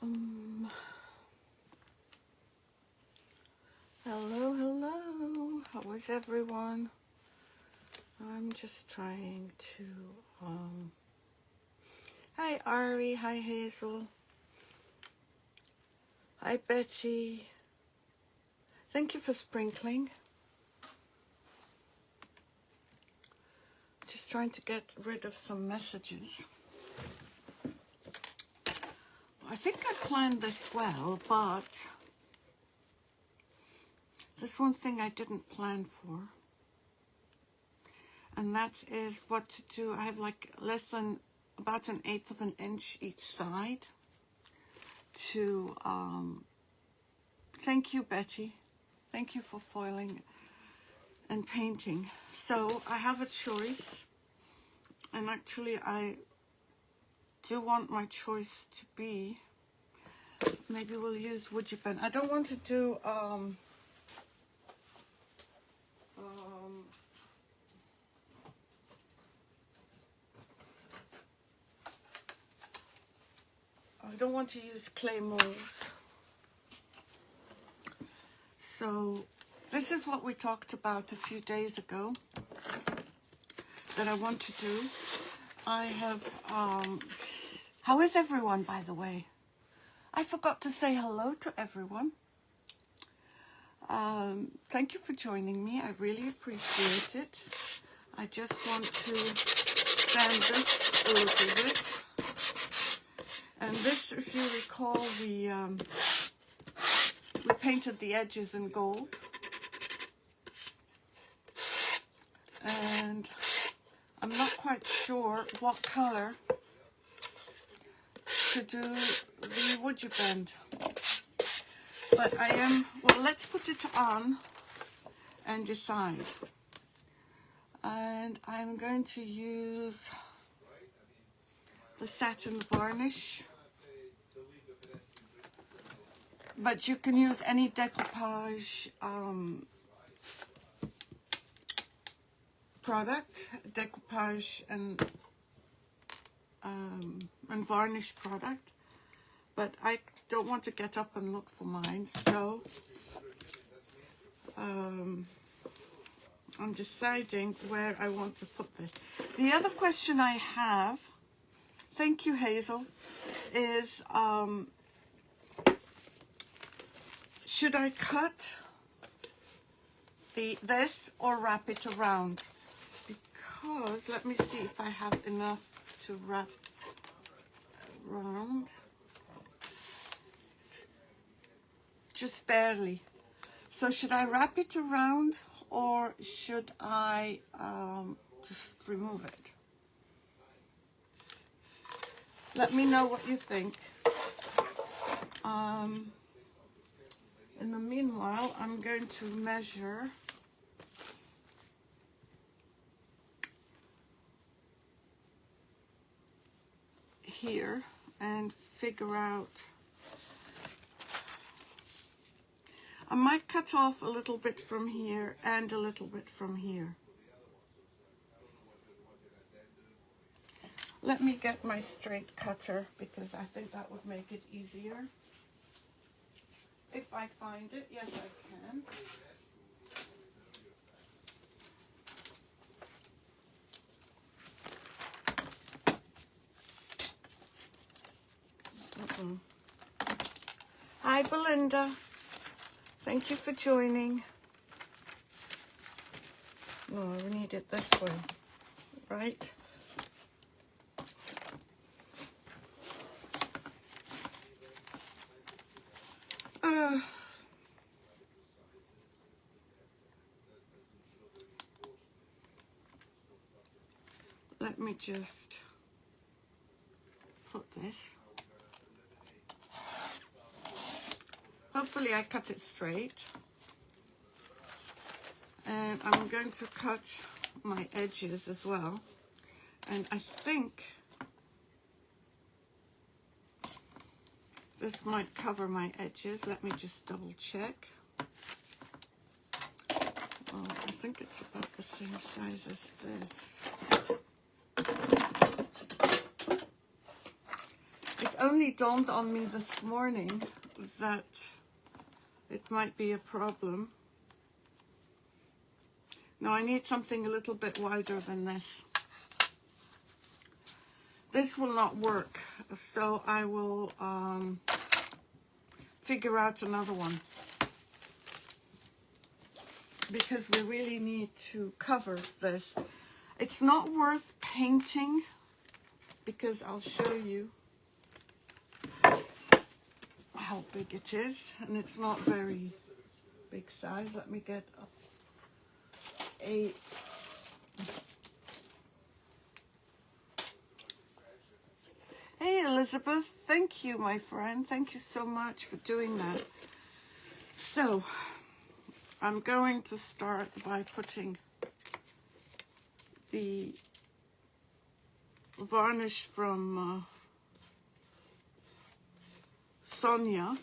Hello, hello. How is everyone? I'm just trying to, hi Ari, hi Hazel. Hi Betty. Thank you for sprinkling. Just trying to get rid of some messages. I think I planned this well, but there's one thing I didn't plan for. And that is what to do. I have like less than about 1/8 of an inch each side to, thank you, Betty. Thank you for foiling and painting. So I have a choice. And actually I do want my choice to be, maybe we'll use WoodUBend. I don't want to do, I don't want to use clay molds. So this is what we talked about a few days ago that I want to do. I have, how is everyone, by the way? I forgot to say hello to everyone. Thank you for joining me. I really appreciate it. I just want to sand this a little bit. And this, if you recall, we painted the edges in gold. And I'm not quite sure what color to do the WoodUBend. But I am, well, let's put it on and decide. And I'm going to use the satin varnish. But you can use any decoupage product, decoupage and varnish product. But I don't want to get up and look for mine, so I'm deciding where I want to put this. The other question I have, thank you Hazel, is should I cut this or wrap it around? Because, let me see if I have enough to wrap around. Just barely. So should I wrap it around or should I just remove it? Let me know what you think. In the meanwhile, I'm going to measure here and figure out. I might cut off a little bit from here and a little bit from here. Let me get my straight cutter because I think that would make it easier. If I find it, yes I can. Hi Belinda, thank you for joining. No, we need it this way, right? Let me just put this. Hopefully I cut it straight. And I'm going to cut my edges as well. And I think this might cover my edges. Let me just double check. Oh, I think it's about the same size as this. It only dawned on me this morning that it might be a problem. Now I need something a little bit wider than this. This will not work, so I will figure out another one, because we really need to cover this. It's not worth painting, because I'll show you how big it is, and it's not very big size. Let me get a Hey Elizabeth, thank you, my friend. Thank you so much for doing that. So, I'm going to start by putting the varnish from Sonia,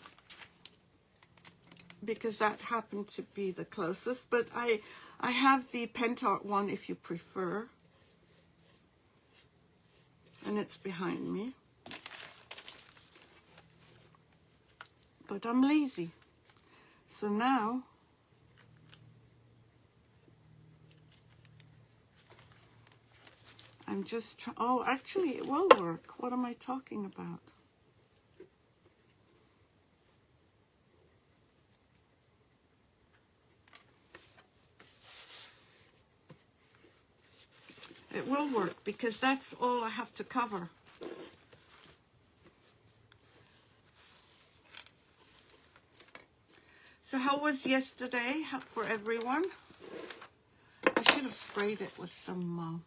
because that happened to be the closest, but I have the Pentart one if you prefer, and it's behind me. But I'm lazy. So now I'm just oh, actually it will work. What am I talking about? It will work because that's all I have to cover. So how was yesterday for everyone? I should have sprayed it with some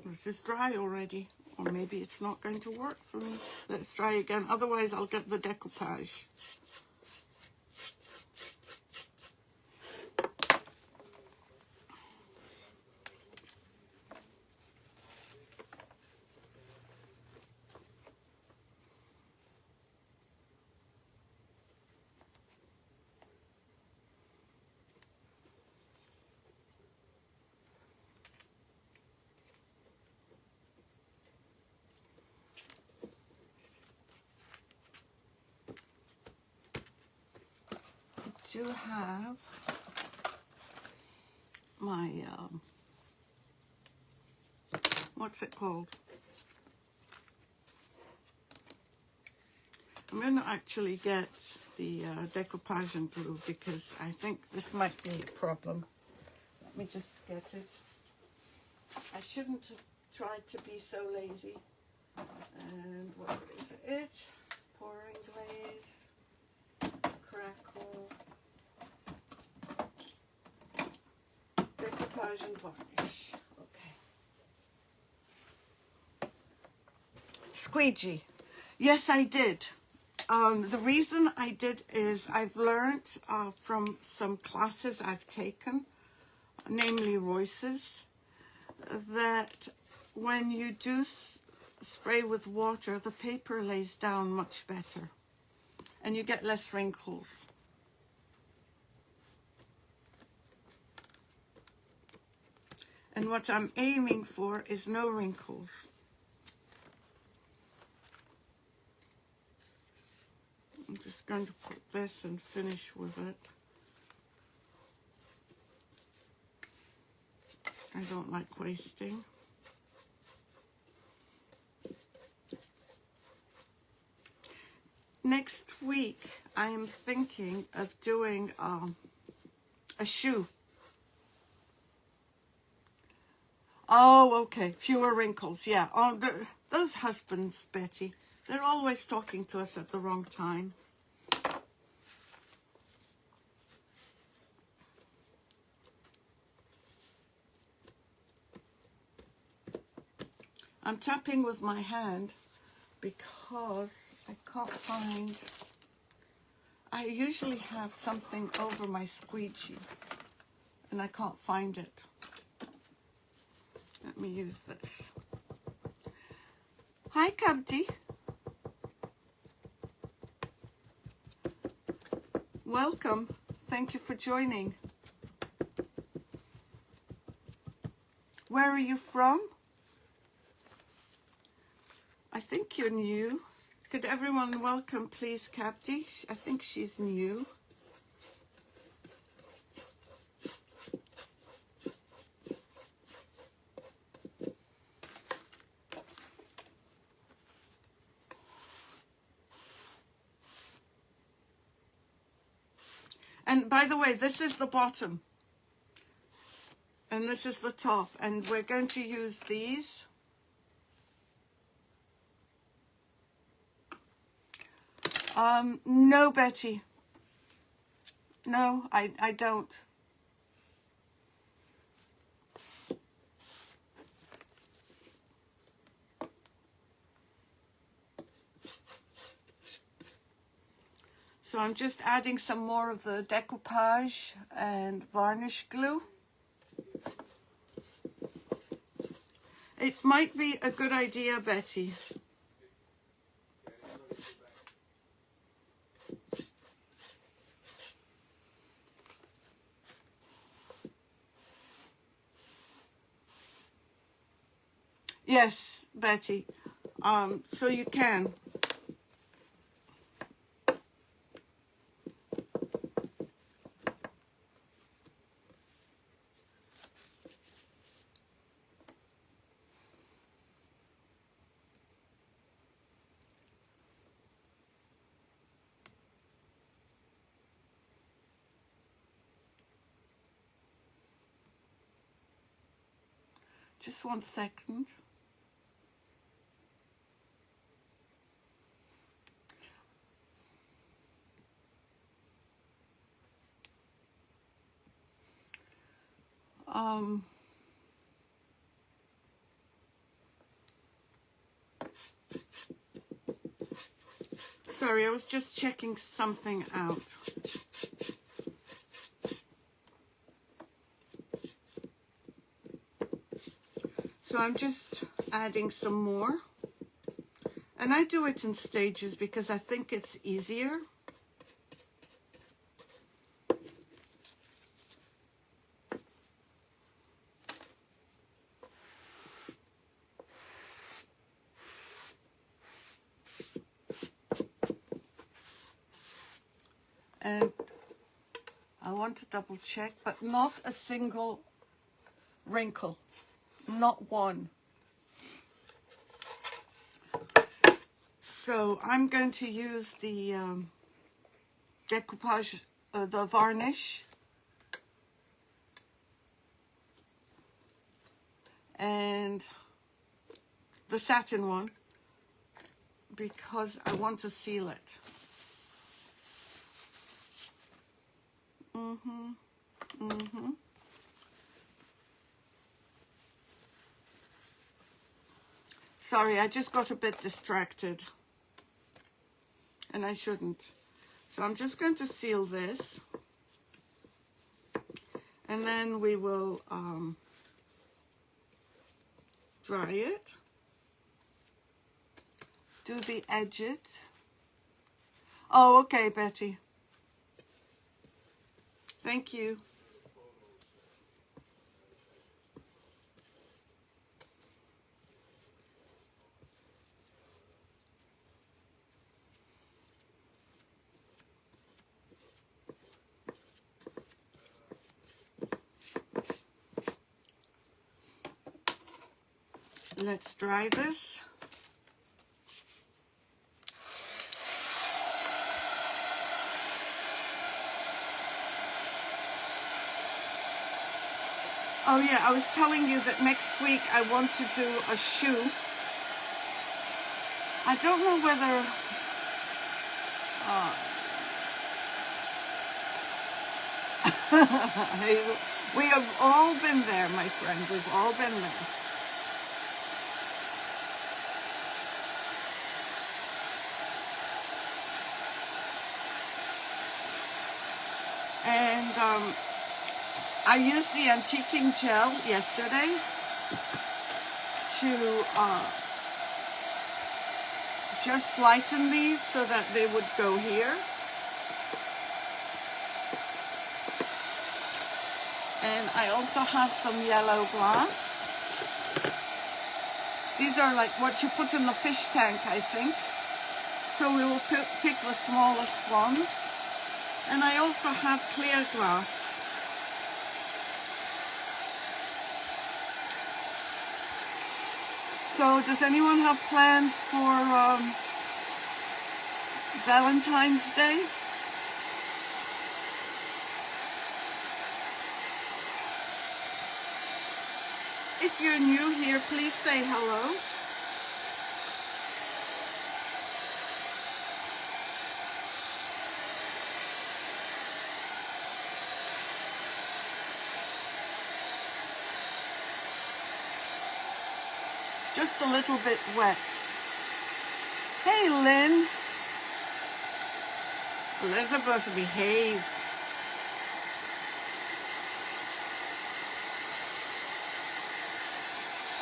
this is dry already, or maybe it's not going to work for me. Let's try again, otherwise I'll get the decoupage. I do have my what's it called? I'm going to actually get the decoupage and glue, because I think this might be a problem. Let me just get it. I shouldn't have tried to be so lazy. And what is it? Pouring glaze, crackle, decoupage and varnish. Okay. Squeegee. Yes, I did. The reason I did is I've learned from some classes I've taken, namely Royce's, that when you do spray with water, the paper lays down much better and you get less wrinkles. And what I'm aiming for is no wrinkles. I'm just going to put this and finish with it. I don't like wasting. Next week, I am thinking of doing a shoe. Oh, okay. Fewer wrinkles, yeah. Oh, those husbands, Betty, they're always talking to us at the wrong time. I'm tapping with my hand because I can't find... I usually have something over my squeegee and I can't find it. Let me use this. Hi, Cubdy. Welcome. Thank you for joining. Where are you from? I think you're new. Could everyone welcome, please, Capti? I think she's new. And by the way, this is the bottom. And this is the top. And we're going to use these. No, Betty. No, I don't. So I'm just adding some more of the decoupage and varnish glue. It might be a good idea, Betty. Yes, Betty. So you can. Just 1 second. Sorry, I was just checking something out. So I'm just adding some more. And I do it in stages because I think it's easier. And I want to double check, but not a single wrinkle, not one. So I'm going to use the decoupage, the varnish, and the satin one because I want to seal it. Sorry, I just got a bit distracted. And I shouldn't. So I'm just going to seal this. And then we will dry it. Do the edges. Oh, okay, Betty. Thank you. Let's dry this. Oh yeah, I was telling you that next week I want to do a shoe. I don't know whether we have all been there, my friend. We've all been there. And I used the antiquing gel yesterday to just lighten these so that they would go here. And I also have some yellow glass. These are like what you put in the fish tank, I think. So we will pick the smallest ones. And I also have clear glass. So does anyone have plans for Valentine's Day? If you're new here, please say hello. It's just a little bit wet. Hey, Lynn. Elizabeth, behave.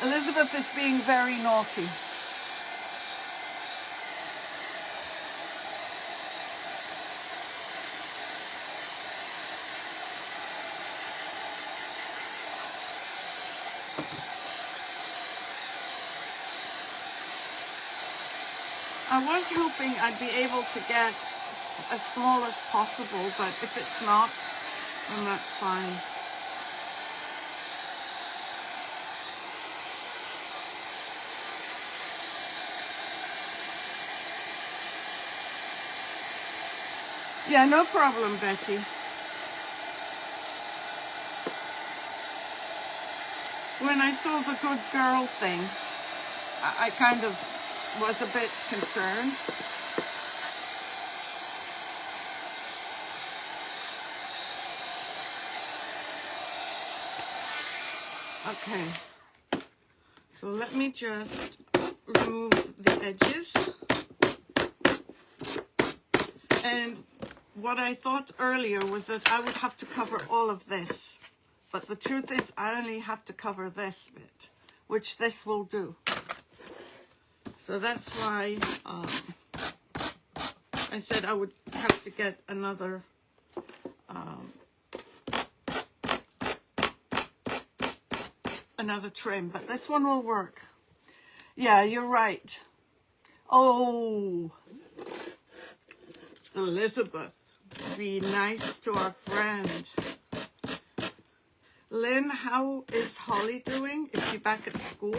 Elizabeth is being very naughty. I was hoping I'd be able to get as small as possible, but if it's not, then that's fine. Yeah, no problem, Betty. When I saw the good girl thing, I kind of was a bit concerned. Okay, so let me just remove the edges. And what I thought earlier was that I would have to cover all of this. But the truth is I only have to cover this bit, which this will do. So that's why I said I would have to get another trim, but this one will work. Yeah, you're right. Oh, Elizabeth, be nice to our friend. Lynn, how is Holly doing? Is she back at school?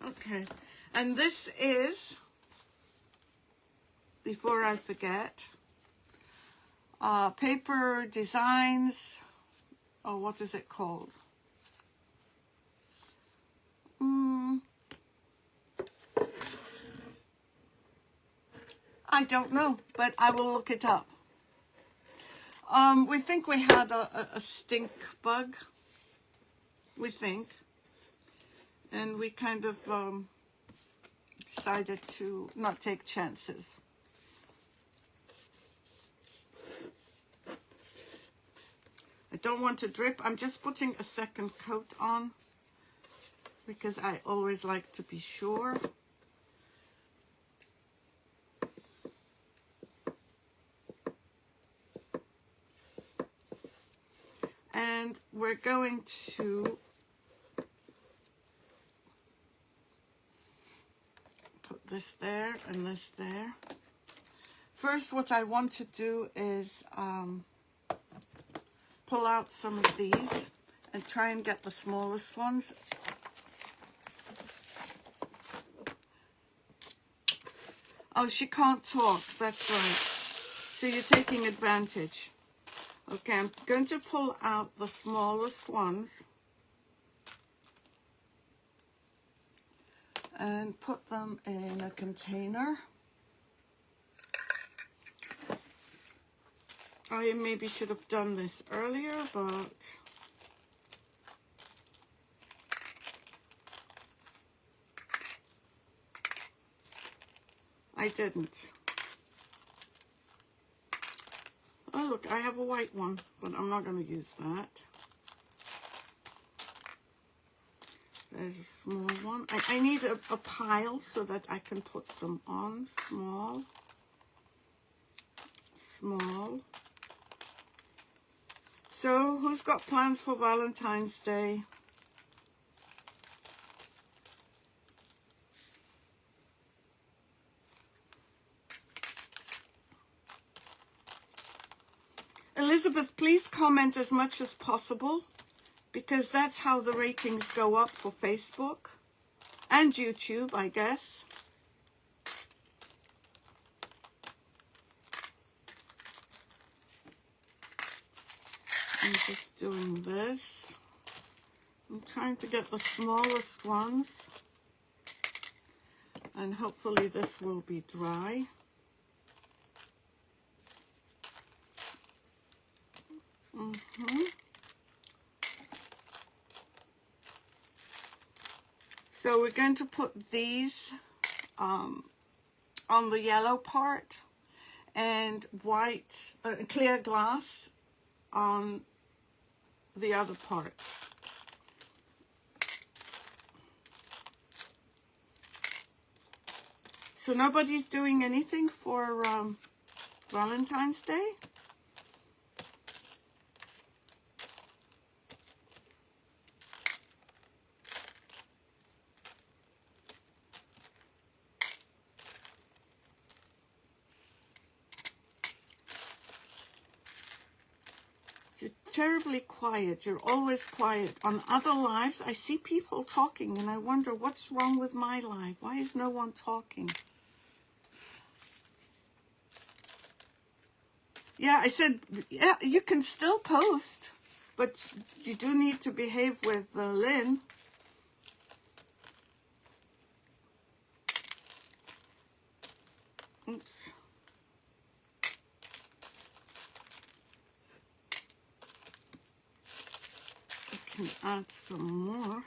Okay, and this is, before I forget, Paper Designs, oh, what is it called? I don't know, but I will look it up. We think we had a stink bug, we think, and we kind of decided to not take chances. I don't want to drip. I'm just putting a second coat on because I always like to be sure. And we're going to put this there and this there. First, what I want to do is pull out some of these and try and get the smallest ones. Oh, she can't talk, that's right. So you're taking advantage. Okay, I'm going to pull out the smallest ones and put them in a container. I maybe should have done this earlier, but I didn't. Oh, look, I have a white one, but I'm not going to use that. There's a small one. I need a pile so that I can put some on. Small. Small. So, who's got plans for Valentine's Day? Elizabeth, please comment as much as possible, because that's how the ratings go up for Facebook and YouTube, I guess. I'm just doing this. I'm trying to get the smallest ones, and hopefully this will be dry. So we're going to put these on the yellow part and white, clear glass on the other parts. So nobody's doing anything for Valentine's Day? You're terribly quiet. You're always quiet. On other lives, I see people talking, and I wonder what's wrong with my life. Why is no one talking? Yeah, I said, yeah, you can still post, but you do need to behave with Lynn. Oops. I can add some more.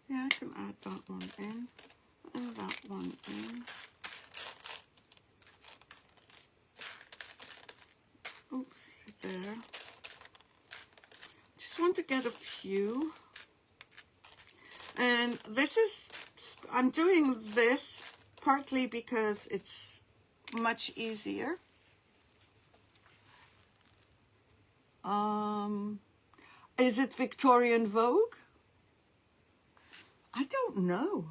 Yeah, I can add that one in, and that one in. Oops, there. Just want to get a few. And this is, I'm doing this partly because it's much easier. Is it Victorian Vogue? I don't know.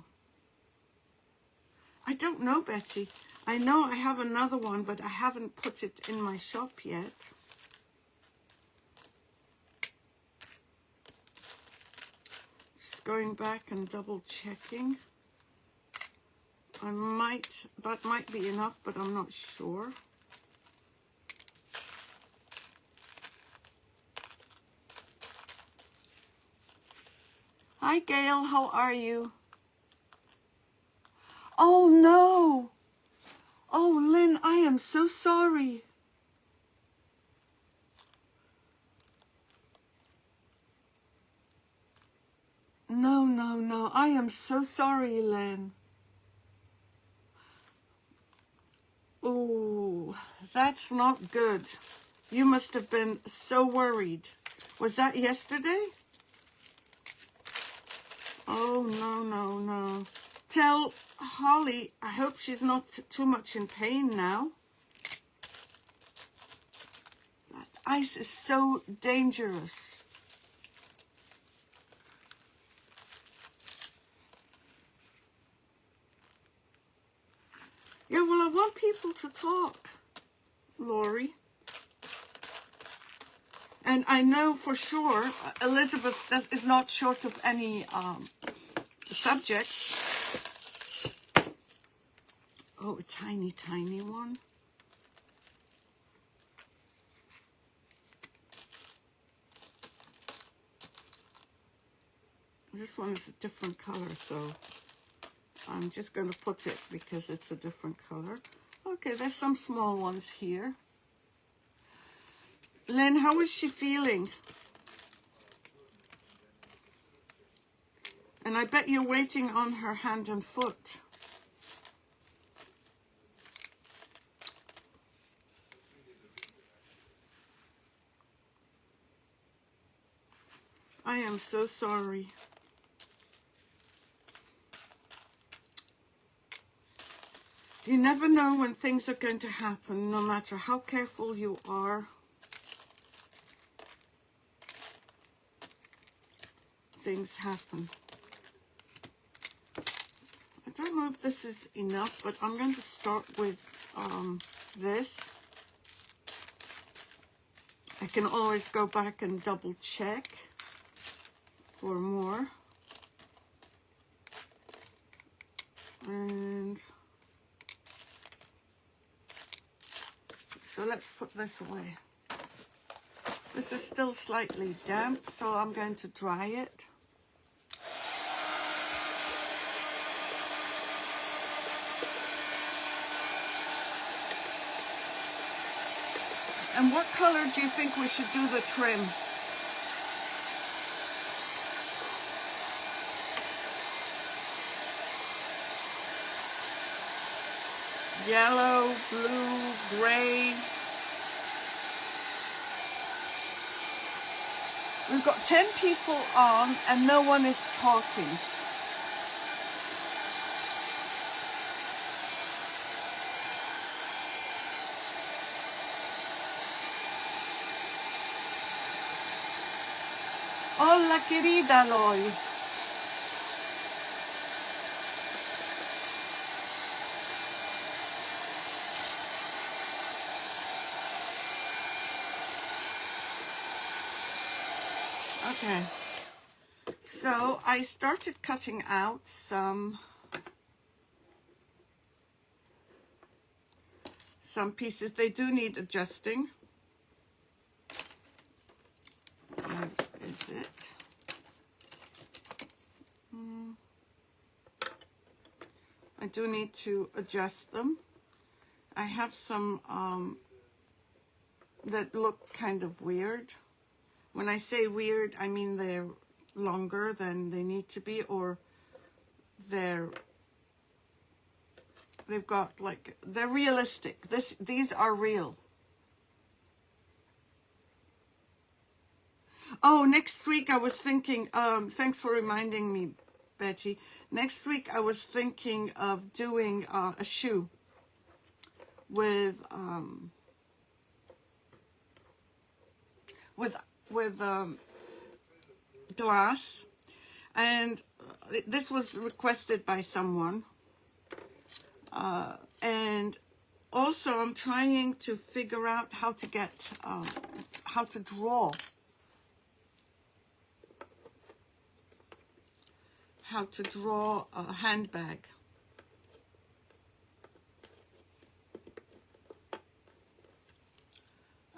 I don't know, Betty. I know I have another one, but I haven't put it in my shop yet. Just going back and double checking. That might be enough, but I'm not sure. Hi, Gail, how are you? Oh, no. Oh, Lynn, I am so sorry. No, no, no. I am so sorry, Lynn. Oh, that's not good. You must have been so worried. Was that yesterday? Oh, no, no, no. Tell Holly, I hope she's not too much in pain now. That ice is so dangerous. Yeah, well, I want people to talk, Lori. And I know for sure Elizabeth is not short of any subjects. Oh, a tiny, tiny one. This one is a different color, so I'm just going to put it because it's a different color. Okay, there's some small ones here. Lynn, how is she feeling? And And I bet you're waiting on her hand and foot. I am so sorry. You never know when things are going to happen, no matter how careful you are. Things happen. I don't know if this is enough, but I'm going to start with this. I can always go back and double check for more. And so let's put this away. This is still slightly damp, so I'm going to dry it. And what color do you think we should do the trim? Yellow, blue, gray. We've got 10 people on and no one is talking. Hola, querida Loy. Okay, so I started cutting out some pieces. They do need adjusting. Where is it? I do need to adjust them. I have some that look kind of weird. When I say weird, I mean they're longer than they need to be, or they've got like, they're realistic. These are real. Oh, next week I was thinking, thanks for reminding me, Betty. Next week I was thinking of doing a shoe with glass, and this was requested by someone, and also I'm trying to figure out how to get how to draw a handbag.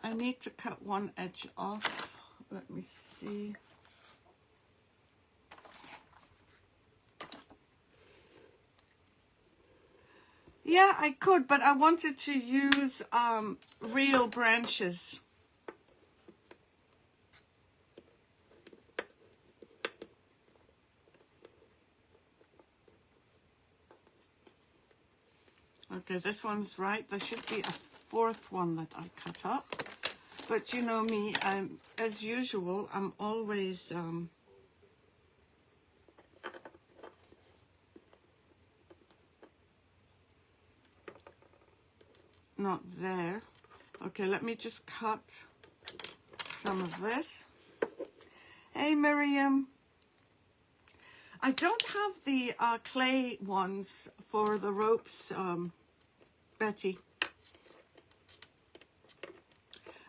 I need to cut one edge off. Let me see. Yeah, I could, but I wanted to use real branches. Okay, this one's right. There should be a fourth one that I cut up. But you know me, as usual, I'm always not there. Okay, let me just cut some of this. Hey, Miriam. I don't have the clay ones for the ropes, Betty.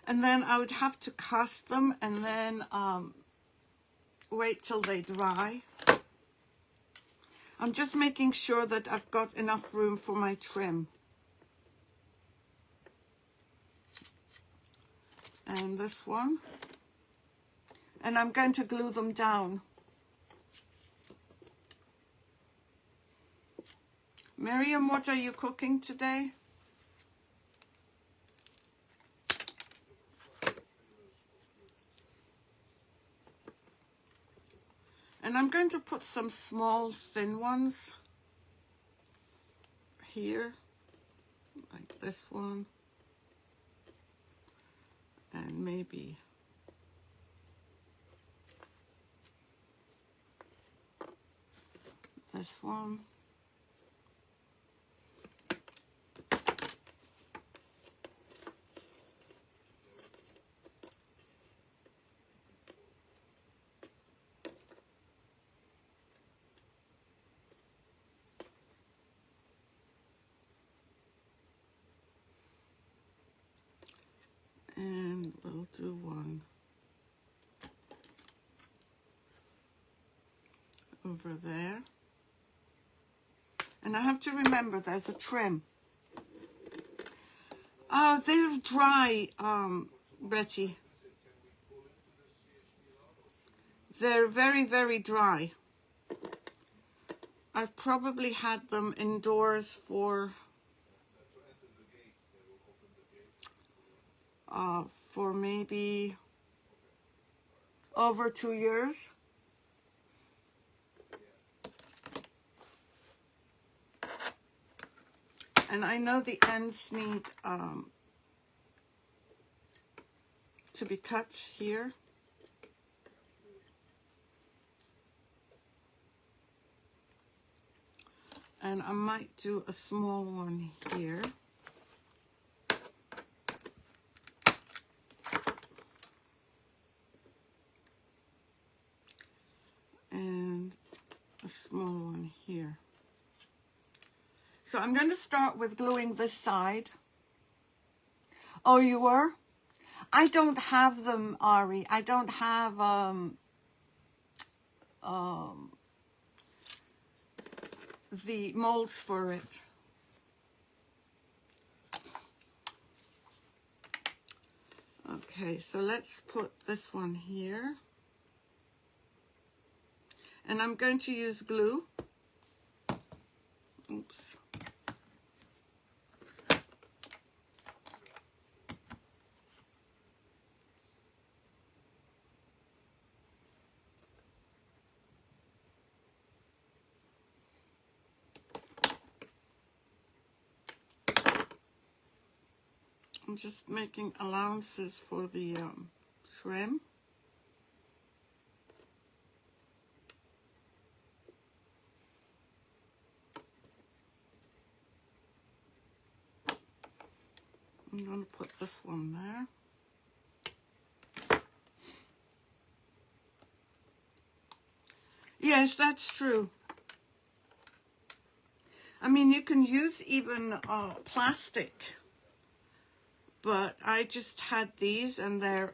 And then I would have to cast them and then wait till they dry. I'm just making sure that I've got enough room for my trim. And this one. And I'm going to glue them down. Miriam, what are you cooking today? And And I'm going to put some small thin ones here, like this one, and maybe this one. And we'll do one over there. And I have to remember there's a trim. They're dry, Betty. They're very, very dry. I've probably had them indoors for maybe over 2 years. And I know the ends need to be cut here. And I might do a small one here. And a small one here. So I'm going to start with gluing this side. Oh, you were? I don't have them, Ari. I don't have the molds for it. Okay, so let's put this one here. And I'm going to use glue. Oops. I'm just making allowances for the trim. I'm going to put this one there. Yes, that's true. I mean, you can use even plastic, but I just had these and they're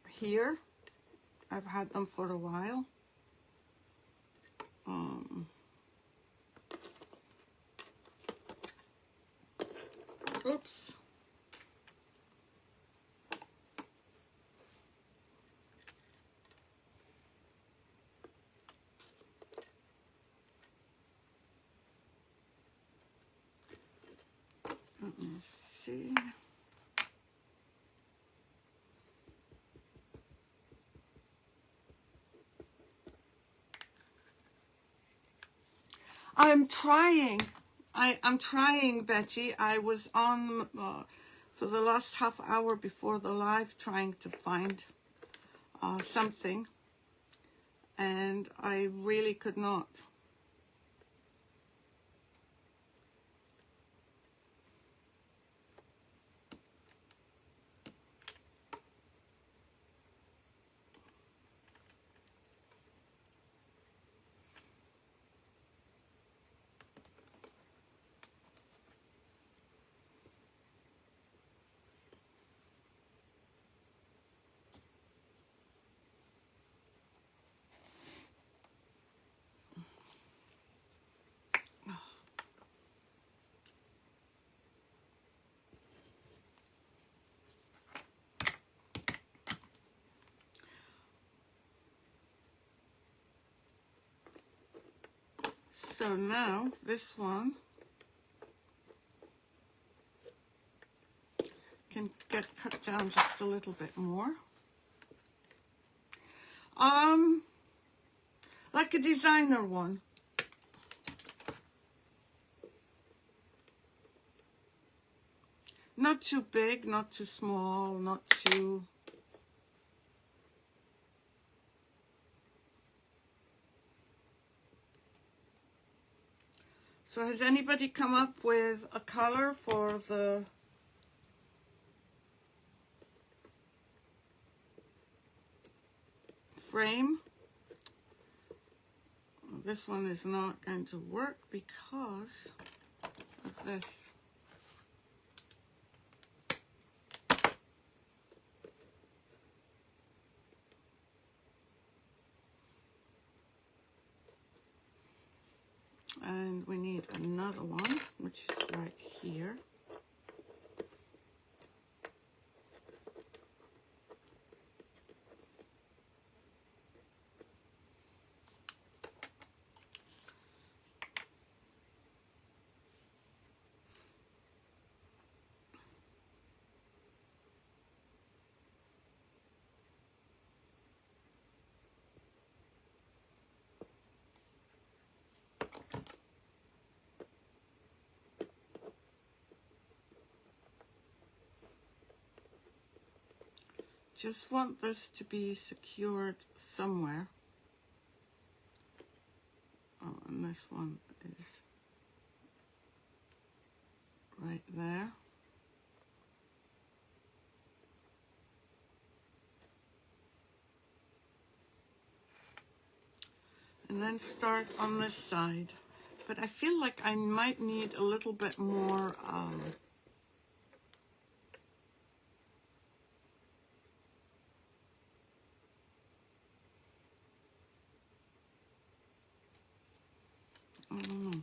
here. I've had them for a while. Oops. Let me see. I'm trying. I'm trying, Betty. I was on for the last half hour before the live trying to find something, and I really could not. So now this one, can get cut down just a little bit more. Like a designer one. Not too big, not too small, not too... So has anybody come up with a color for the frame? This one is not going to work because of this. And we need another one, which is right here. Just want this to be secured somewhere. Oh, and this one is right there. And then start on this side. But I feel like I might need a little bit more I don't know.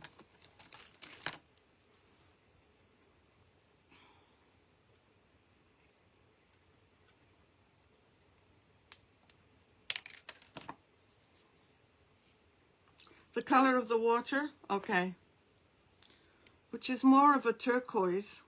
The color of the water, okay. Which is more of a turquoise.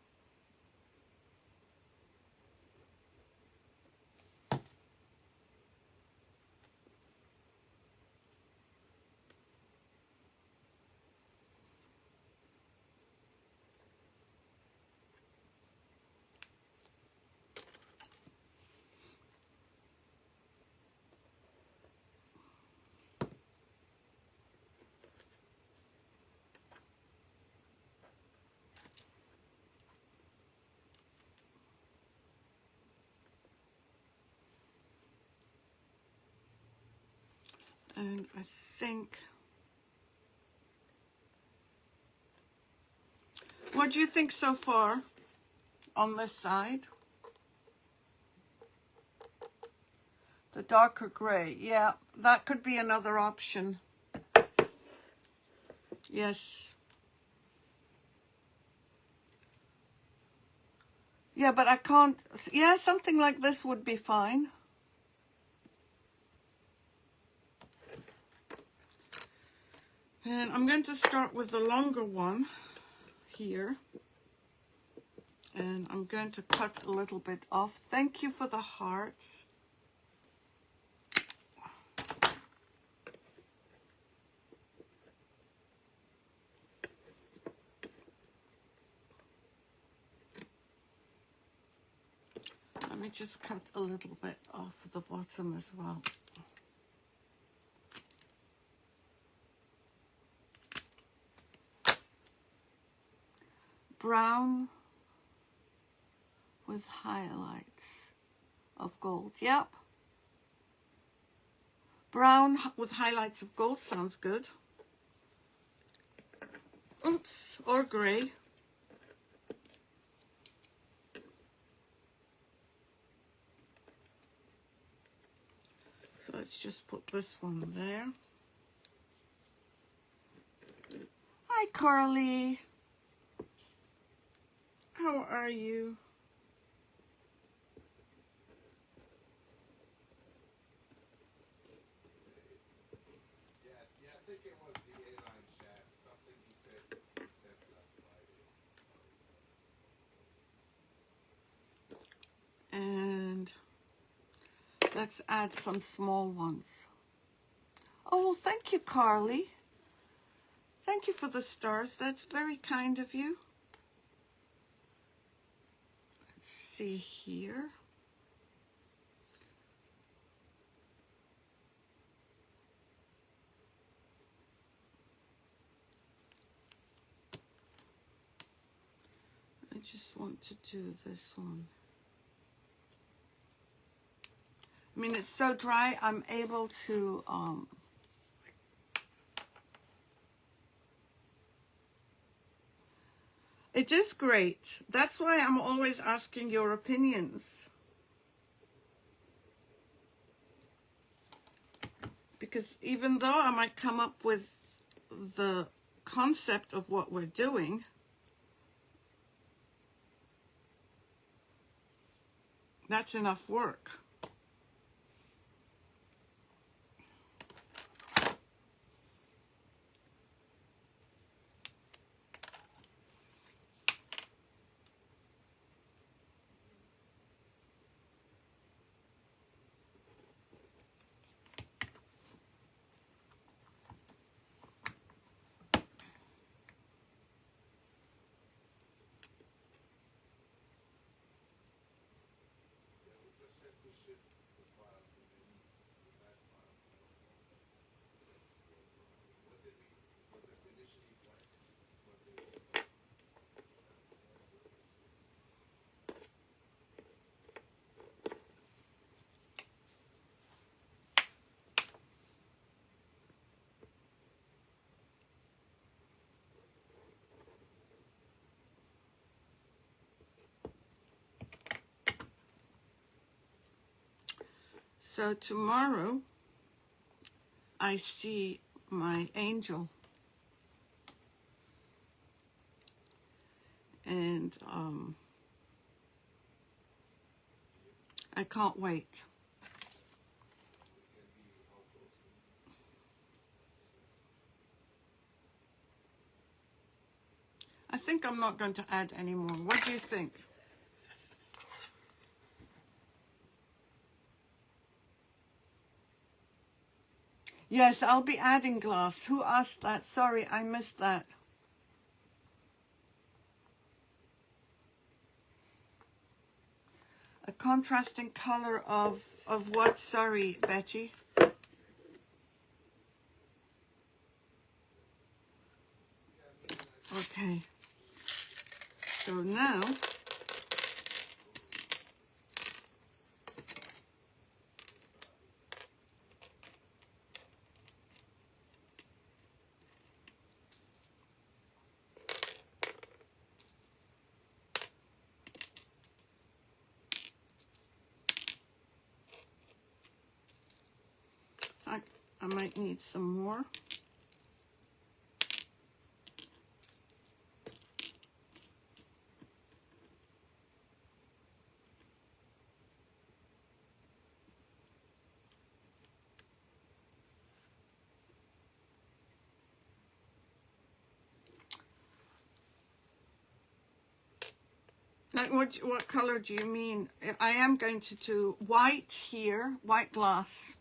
And I think, what do you think so far on this side? The darker gray, yeah, that could be another option. Yes. Yeah, but I can't, yeah, something like this would be fine. And I'm going to start with the longer one here. And I'm going to cut a little bit off. Thank you for the hearts. Let me just cut a little bit off the bottom as well. Brown with highlights of gold. Yep. Brown with highlights of gold sounds good. Oops, or gray. So let's just put this one there. Hi, Carly. How are you? Yeah, I think it was the airline chat. Something he said last Friday. Let's add some small ones. Oh, thank you, Carly. Thank you for the stars. That's very kind of you. Let's see here. I just want to do this one. I mean, it's so dry, I'm able to, it is great. That's why I'm always asking your opinions. Because even though I might come up with the concept of what we're doing, that's enough work. So tomorrow, I see my angel. And I can't wait. I think I'm not going to add any more. What do you think? Yes, I'll be adding glass. Who asked that? Sorry, I missed that. A contrasting color of what? Sorry, Betty. Okay. So now, I might need some more. Like what color do you mean? I am going to do white here, white glass.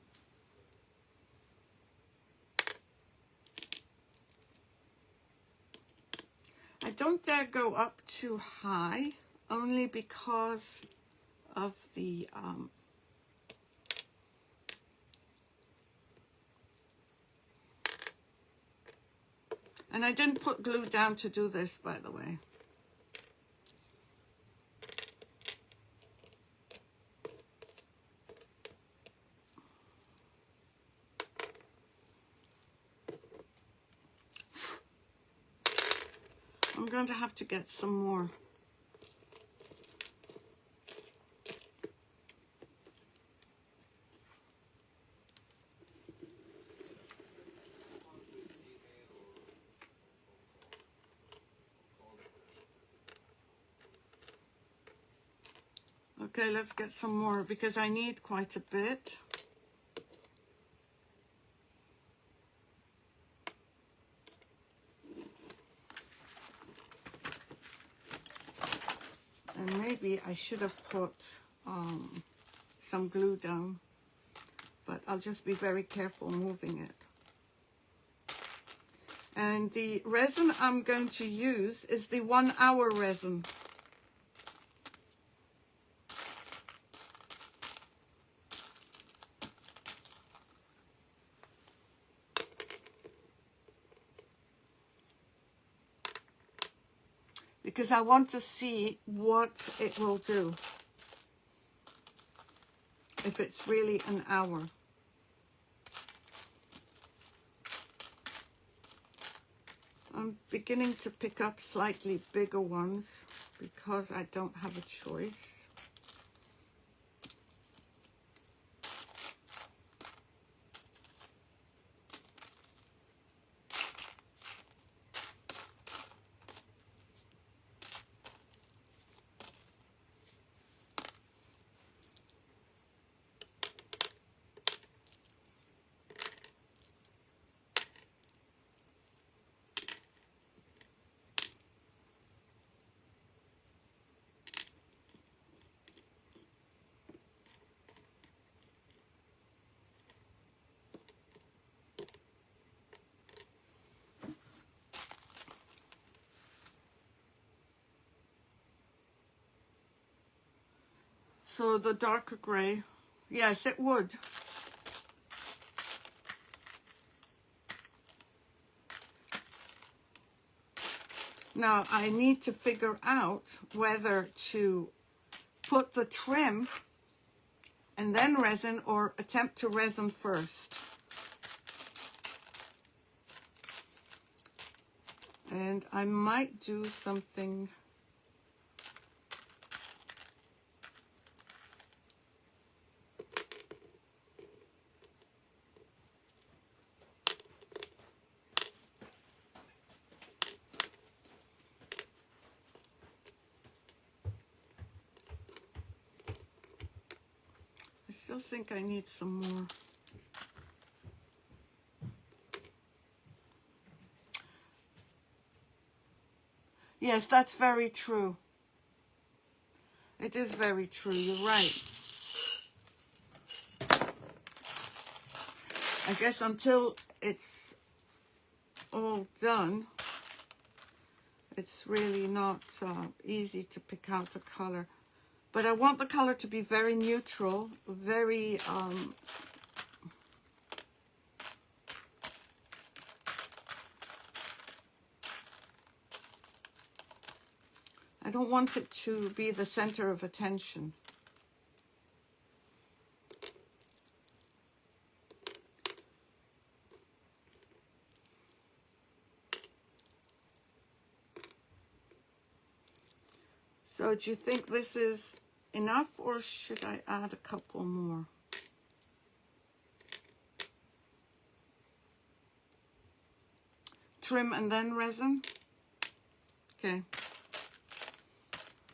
I don't dare go up too high, only because of the and I didn't put glue down to do this, by the way. I'm going to have to get some more. Okay, let's get some more because I need quite a bit. And maybe I should have put some glue down. but I'll just be very careful moving it. And the resin I'm going to use is the 1 hour resin. Because I want to see what it will do if it's really an hour. I'm beginning to pick up slightly bigger ones because I don't have a choice. So the darker gray, yes, it would. Now I need to figure out whether to put the trim and then resin or attempt to resin first. And I might do something. I still think I need some more. Yes, that's very true. It is very true, you're right. I guess until it's all done, it's really not easy to pick out the color. But I want the color to be very neutral, very I don't want it to be the center of attention. So do you think this is enough, or should I add a couple more? Trim and then resin? Okay.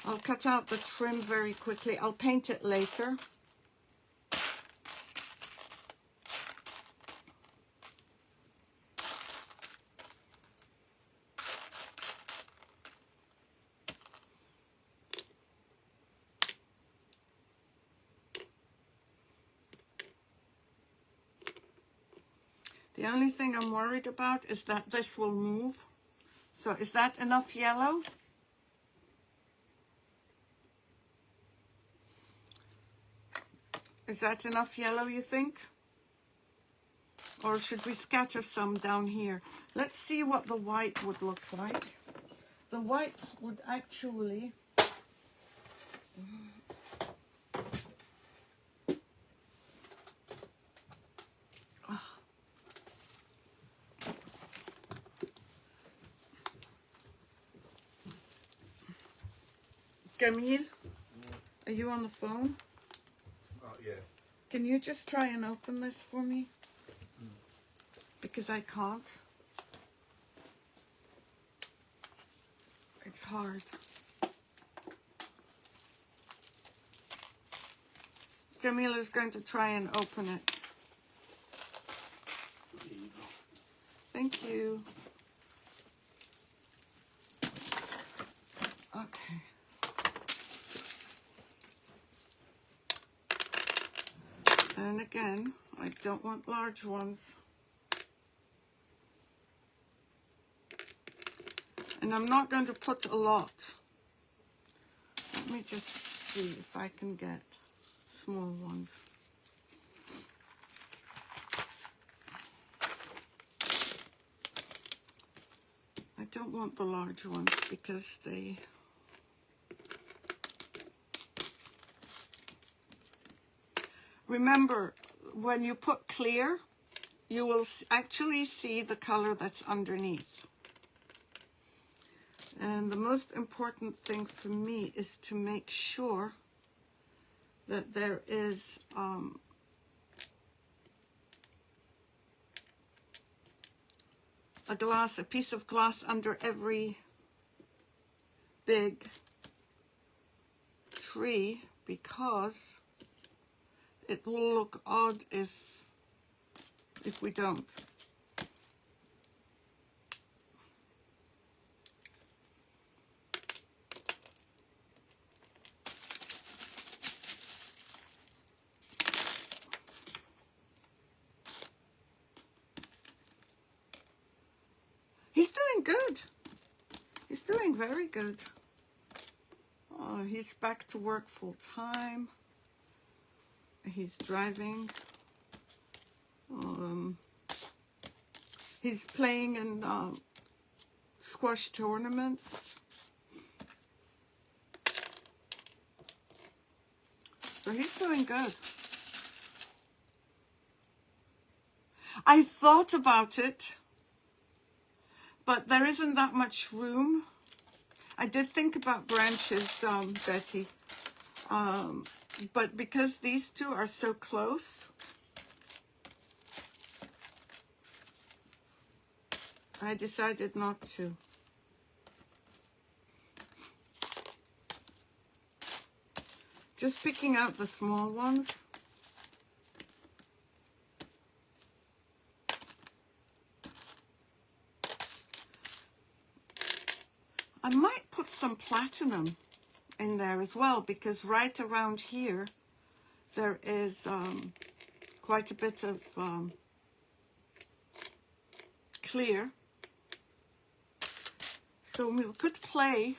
I'll cut out the trim very quickly. I'll paint it later. The only thing I'm worried about is that this will move. So is that enough yellow? Is that enough yellow, you think? Or should we scatter some down here? Let's see what the white would look like. The white would actually... Camille, are you on the phone? Yeah. Can you just try and open this for me? Because I can't. It's hard. Camille is going to try and open it. Thank you. Okay. And again, I don't want large ones. And I'm not going to put a lot. Let me just see if I can get small ones. I don't want the large ones because they... Remember, when you put clear, you will actually see the color that's underneath. And the most important thing for me is to make sure that there is a piece of glass under every big tree, because it will look odd if we don't. He's doing good. He's doing very good. Oh, he's back to work full time. He's driving. He's playing in squash tournaments. So he's doing good. I thought about it, but there isn't that much room. I did think about branches, Betty, but because these two are so close, I decided not to. Just picking out the small ones. I might put some platinum in there as well, because right around here there is quite a bit of clear. So we could play.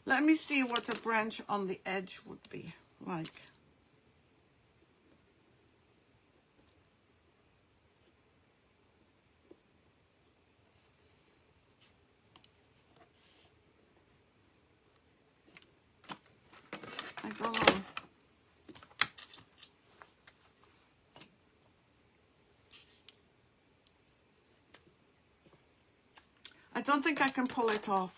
Let me see what a branch on the edge would be like. I don't know. I don't think I can pull it off.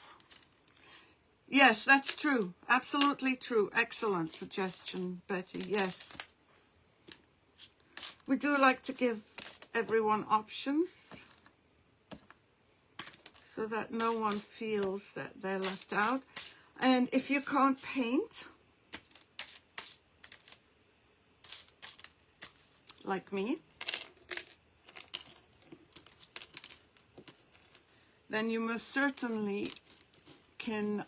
Yes, that's true. Absolutely true. Excellent suggestion, Betty. Yes. We do like to give everyone options so that no one feels that they're left out. And if you can't paint, like me, then you most certainly can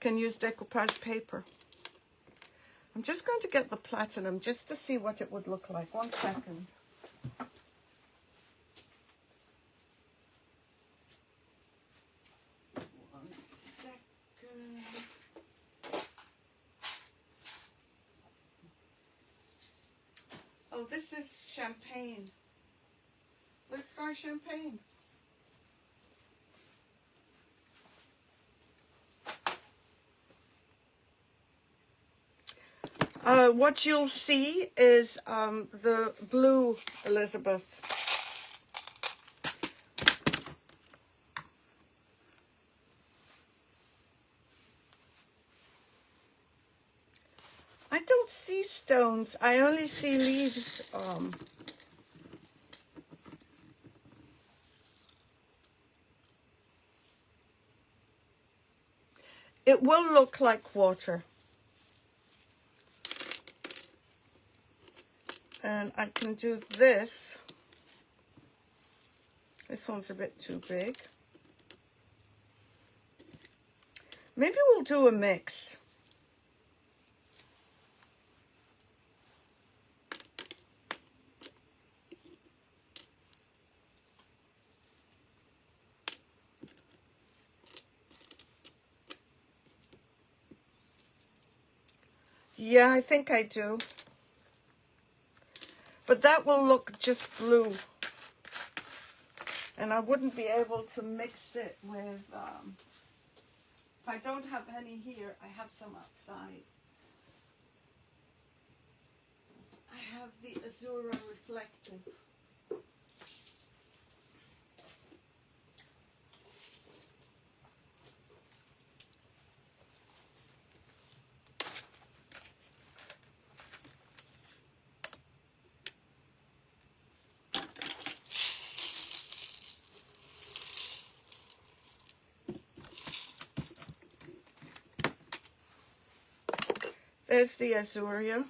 use decoupage paper. I'm just going to get the platinum just to see what it would look like. 1 second. Oh, this is champagne. Let's try champagne. What you'll see is the blue Elizabeth. I don't see stones. I only see leaves. It will look like water. And I can do this This one's a bit too big. Maybe we'll do a mix. Yeah, I think I do. But that will look just blue. And I wouldn't be able to mix it with, if I don't have any here, I have some outside. I have the Azura Reflective. There's the Azuria,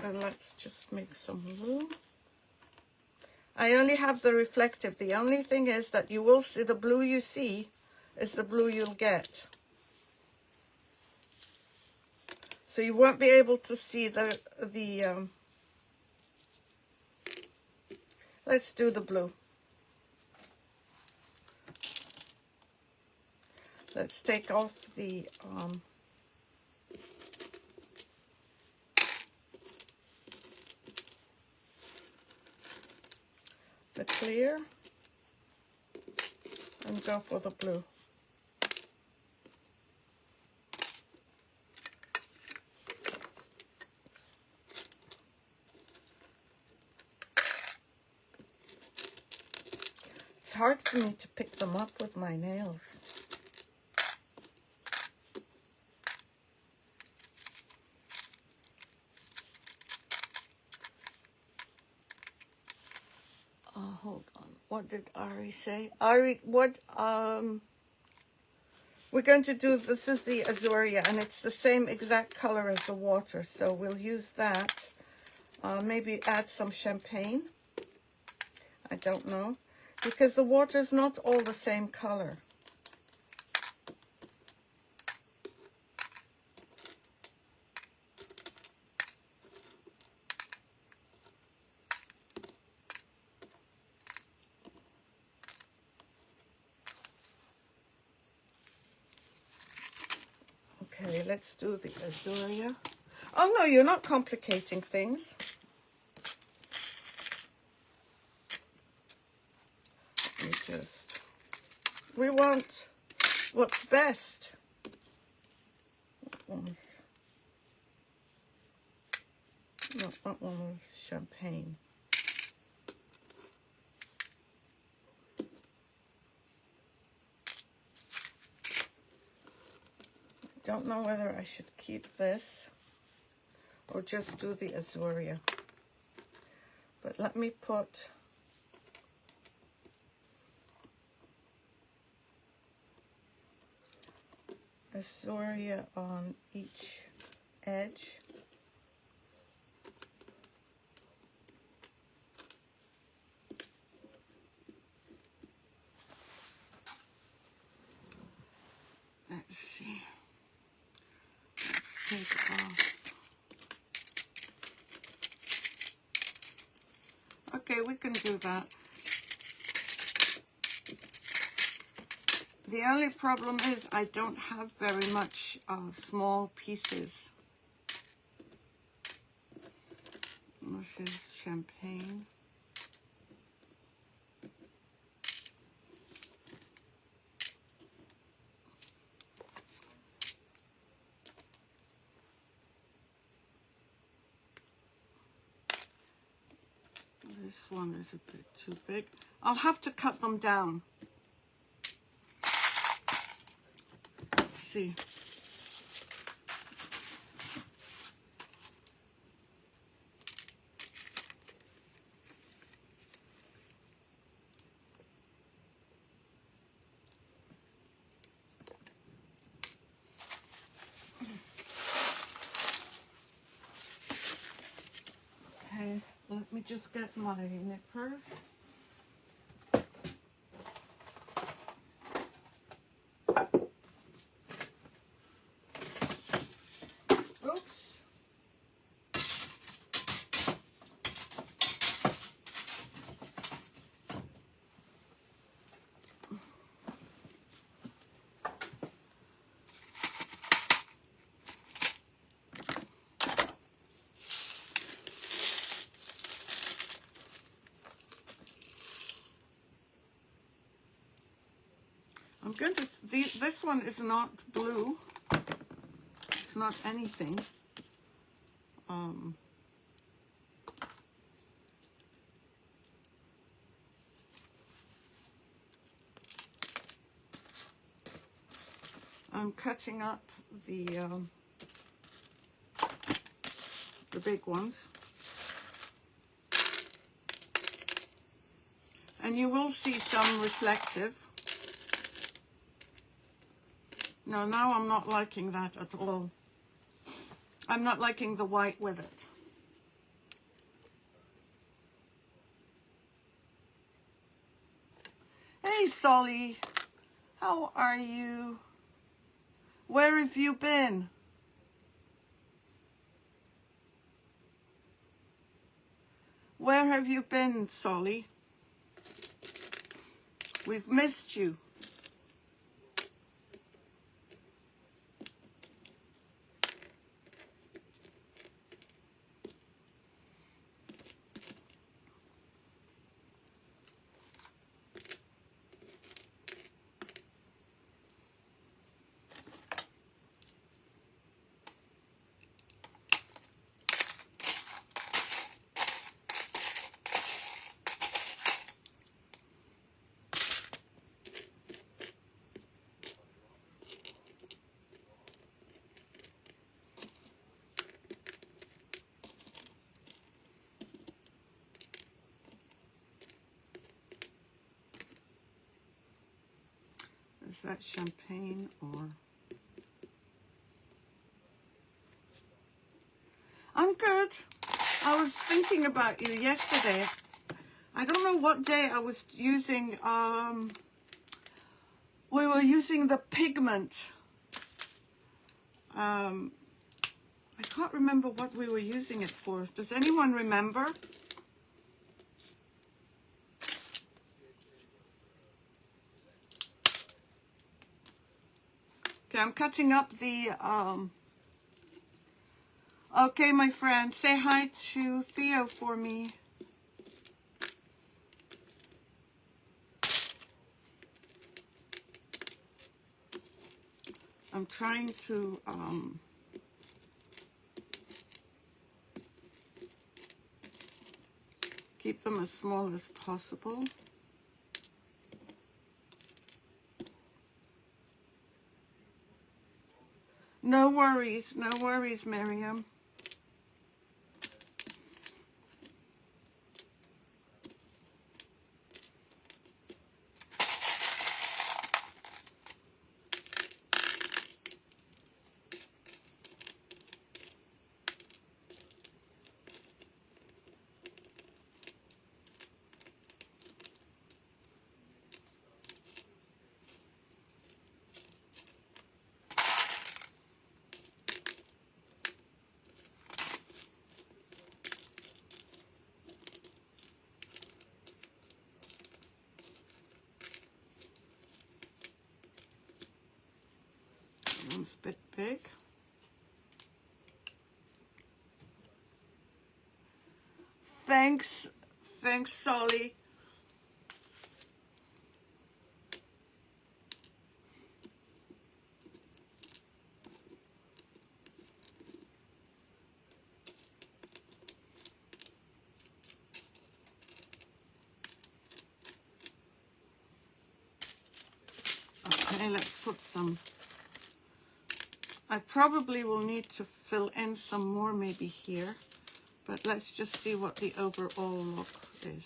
and let's just make some blue. I only have the reflective. The only thing is that you will see the blue you see is the blue you'll get. So you won't be able to see the let's do the blue. Let's take off the clear and go for the blue. It's hard for me to pick them up with my nails. Hold on. What did Ari say? Ari, what, we're going to do, this is the Azuria, and it's the same exact color as the water, so we'll use that. Maybe add some champagne. I don't know, because the water's not all the same color. Okay, let's do the Azuria. Oh no, you're not complicating things. We want what's best. No, that one was champagne. Don't know whether I should keep this or just do the Azuria. But let me put Azuria on each edge. Let's see. Let's take off. Okay, we can do that. The only problem is I don't have very much small pieces. This is champagne. This one is a bit too big. I'll have to cut them down. Let's see. Okay, let me just get my nippers. I'm going to, this one is not blue. It's not anything. I'm cutting up the big ones. And you will see some reflective. No, now I'm not liking that at all. I'm not liking the white with it. Hey, Solly. How are you? Where have you been? Where have you been, Solly? We've missed you. Is that champagne or? I'm good. I was thinking about you yesterday. I don't know what day I was using, we were using the pigment. I can't remember what we were using it for. Does anyone remember? Okay, I'm cutting up the, okay, my friend, say hi to Theo for me. I'm trying to, keep them as small as possible. No worries, Miriam. One's a bit big. Thanks, Solly. Okay, let's put some. I probably will need to fill in some more maybe here, but let's just see what the overall look is.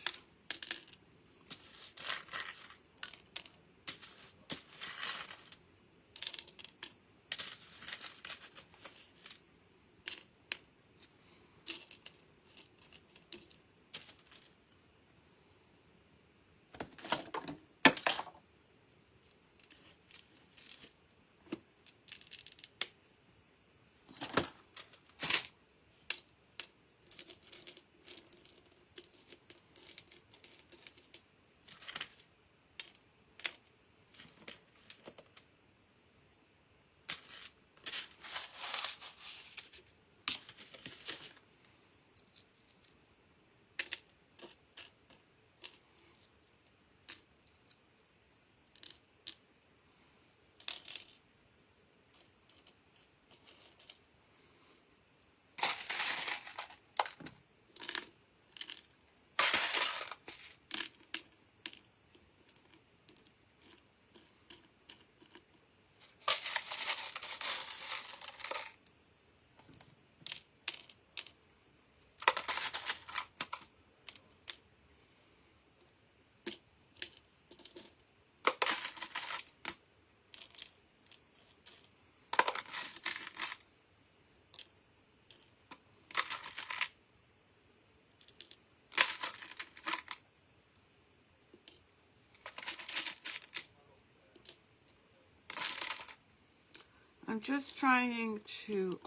I'm just trying to,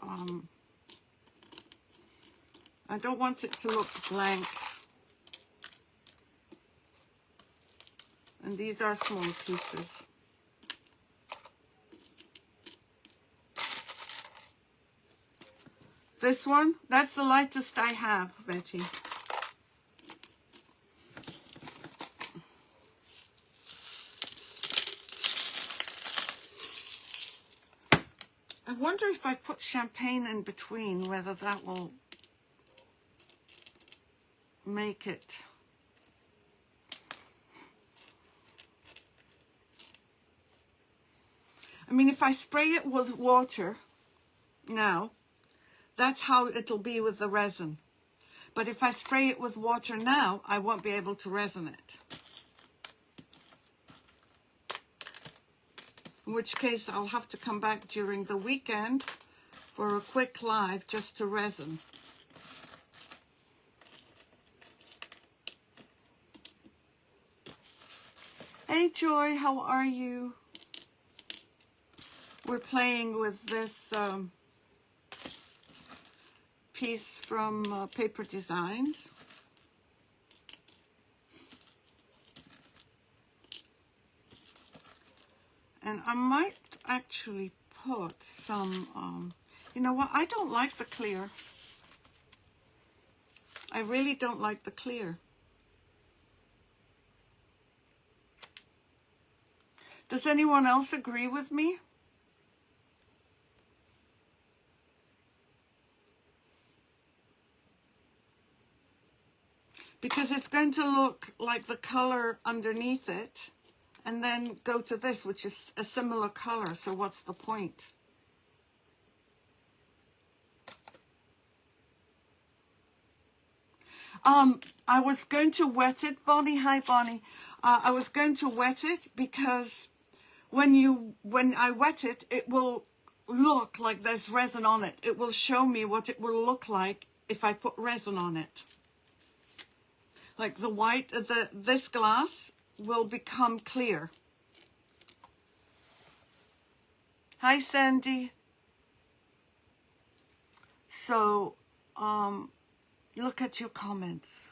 I don't want it to look blank. And these are small pieces. This one, that's the lightest I have, Betty. I wonder if I put champagne in between, whether that will make it. I mean, if I spray it with water now, that's how it'll be with the resin. But if I spray it with water now, I won't be able to resin it. In which case, I'll have to come back during the weekend for a quick live just to resin. Hey Joy, how are you? We're playing with this piece from Paper Designs. And I might actually put some, you know what, I don't like the clear. I really don't like the clear. Does anyone else agree with me? Because it's going to look like the color underneath it, and then go to this, which is a similar color, so what's the point? I was going to wet it, Bonnie. Hi, Bonnie. I was going to wet it because when I wet it, it will look like there's resin on it. It will show me what it will look like if I put resin on it. Like the white, this glass will become clear. Hi, Sandy. So, look at your comments.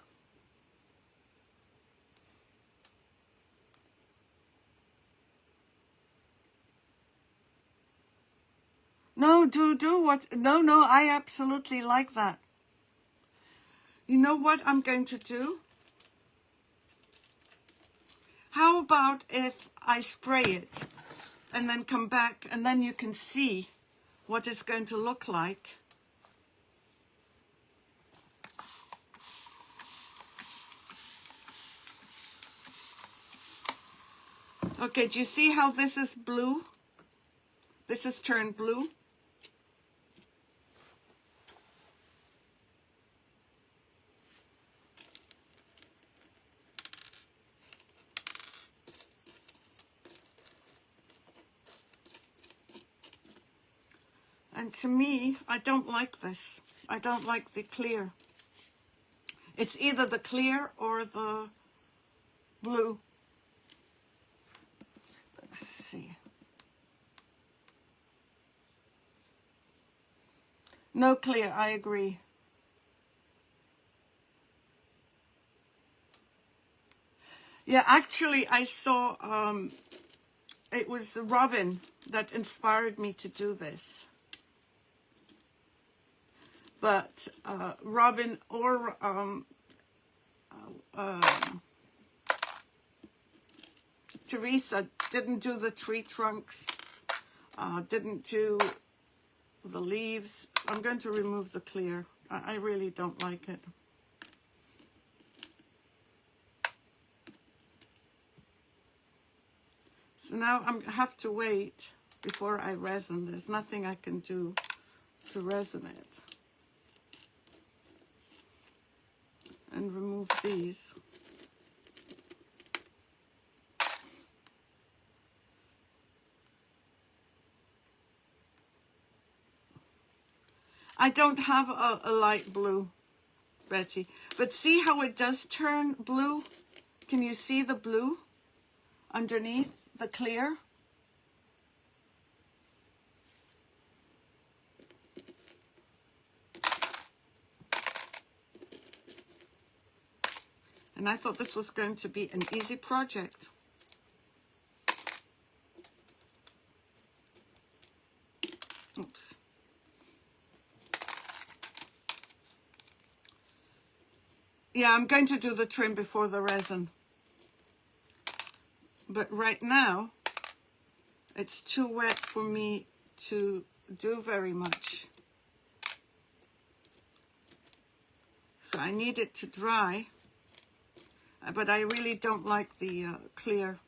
No, do what? No, I absolutely like that. You know what I'm going to do? How about if I spray it and then come back and then you can see what it's going to look like. Okay, do you see how this is blue? This is turned blue. And to me, I don't like this. I don't like the clear. It's either the clear or the blue. Let's see. No clear, I agree. Yeah, actually, I saw, it was Robin that inspired me to do this. But Robin or Teresa didn't do the tree trunks, didn't do the leaves. I'm going to remove the clear. I really don't like it. So now I have to wait before I resin. There's nothing I can do to resin it. And remove these. I don't have a light blue, Betty. But see how it does turn blue? Can you see the blue underneath the clear? And I thought this was going to be an easy project. Oops. Yeah, I'm going to do the trim before the resin. But right now, it's too wet for me to do very much. So I need it to dry. But I really don't like the clear.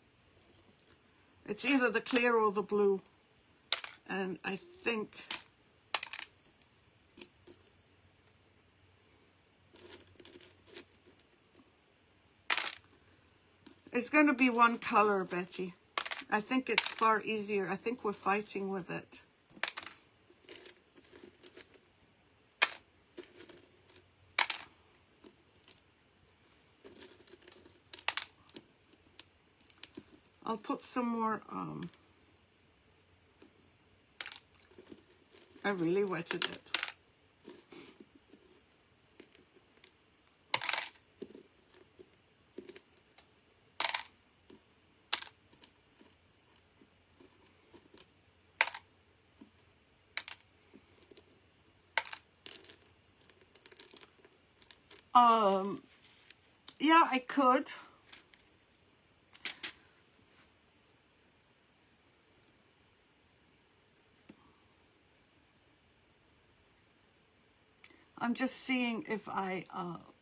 It's either the clear or the blue. And I think it's going to be one color, Betty. I think it's far easier. I think we're fighting with it. I'll put some more, I really wetted it. Yeah, I could. I'm just seeing if I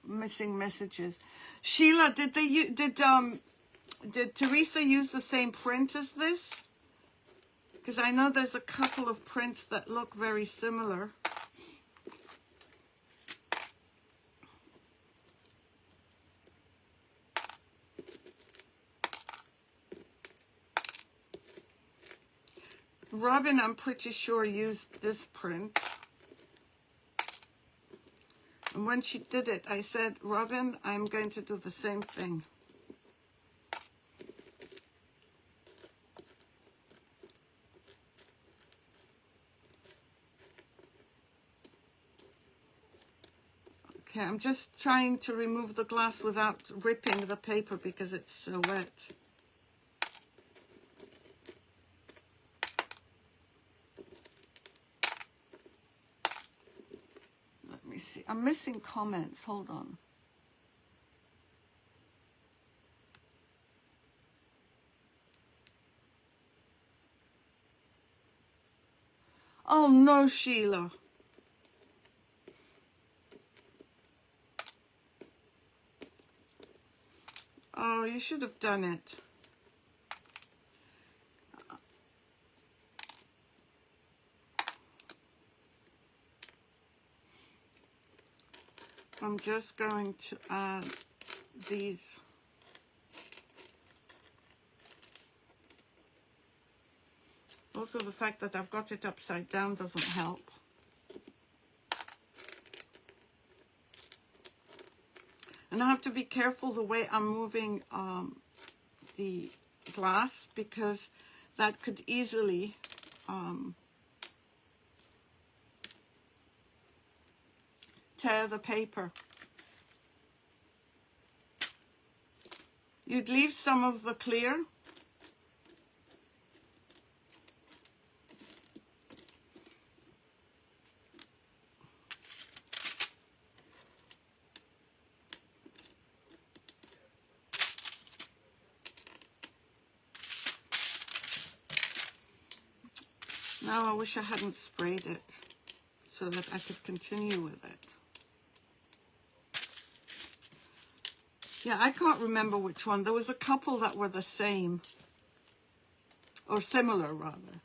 missing messages. Sheila, did Teresa use the same print as this? Because I know there's a couple of prints that look very similar. Robin, I'm pretty sure, used this print. And when she did it, I said, Robin, I'm going to do the same thing. Okay, I'm just trying to remove the glass without ripping the paper because it's so wet. Let me see. I'm missing comments. Hold on. Oh no, Sheila. Oh, you should have done it. I'm just going to add these. Also, the fact that I've got it upside down doesn't help. And I have to be careful the way I'm moving the glass, because that could easily tear the paper. You'd leave some of the clear. Now I wish I hadn't sprayed it so that I could continue with it. Yeah, I can't remember which one. There was a couple that were the same, or similar rather.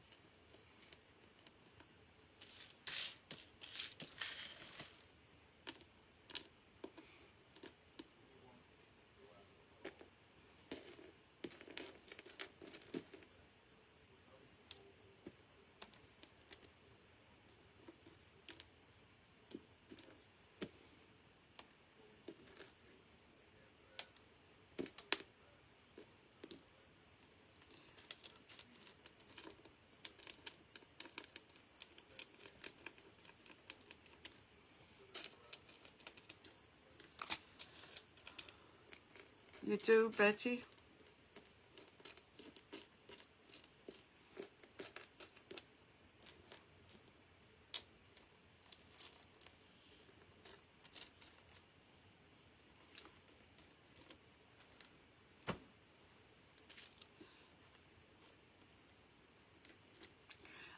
You do, Betty?